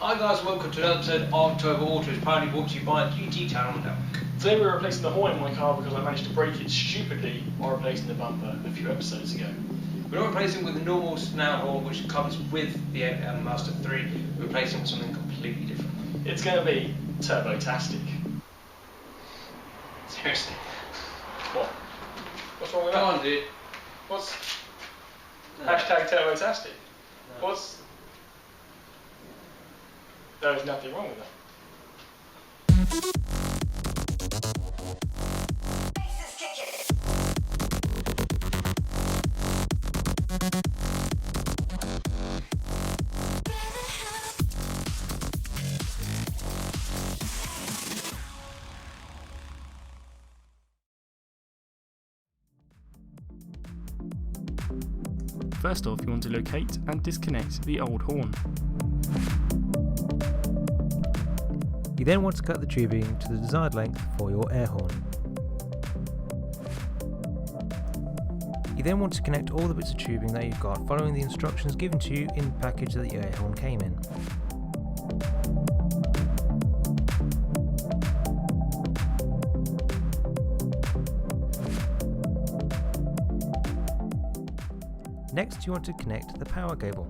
Hi guys, welcome to another episode of Turbo Auto. It's proudly brought to you by Tritonal. Today we're replacing the horn in my car because I managed to break it stupidly while replacing the bumper a few episodes ago. We're not replacing it with the normal snail horn which comes with the Mazda 3. We're replacing it with something completely different. It's going to be turbo-tastic. Seriously. What? What's wrong with Come that? on, dude. What's... No. Hashtag turbo-tastic? No. What's... There's nothing wrong with that. First off, you want to locate and disconnect the old horn. You then want to cut the tubing to the desired length for your air horn. You then want to connect all the bits of tubing that you've got following the instructions given to you in the package that the air horn came in. Next, you want to connect the power cable.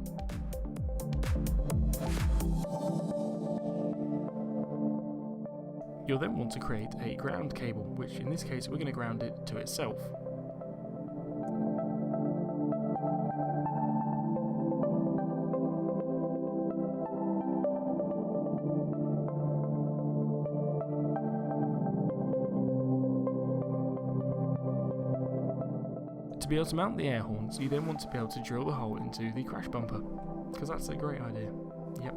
You'll then want to create a ground cable, which in this case we're going to ground it to itself. To be able to mount the air horns, you then want to be able to drill the hole into the crash bumper, because that's a great idea. Yep.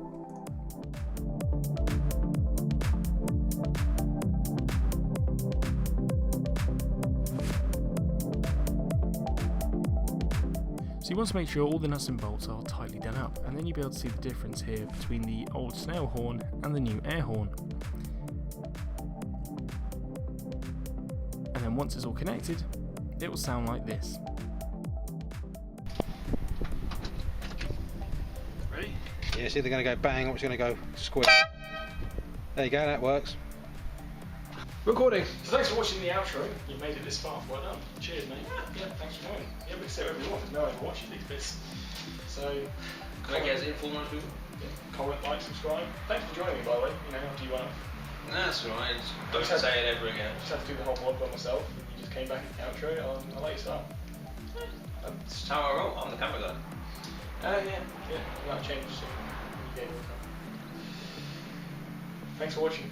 So you want to make sure all the nuts and bolts are tightly done up, and then you'll be able to see the difference here between the old snail horn and the new air horn. And then once it's all connected, it will sound like this. Ready? Yeah, it's either going to go bang or it's going to go squish. There you go, that works. Recording. So thanks for watching the outro. You made it this far. Well done. Cheers, mate. Yeah, thanks for knowing. Yeah, we can say whatever you want. There's no one ever watches these bits. So, Can I get it full on people? comment, like, subscribe. Thanks for joining me, by the way. You know, after you went off. That's alright. Don't say it ever again. Just had to do the whole vlog by myself. You just came back at the outro. I'll let you start. That's how I roll. I'm the camera guy. Yeah. That changed. So you gave it a time. Thanks for watching.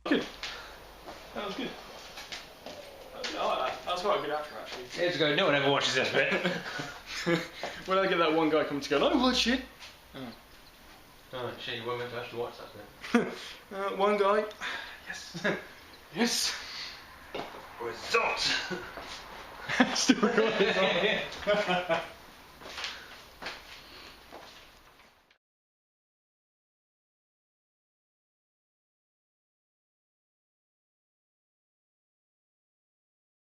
Good. That was good. I like that. That's quite a good outro, actually. Years ago, no one ever watches this bit. When I get that one guy coming to go, I watch it. Oh shit, you weren't meant to actually watch that then. One guy. Yes. Yes. Result! Still recording.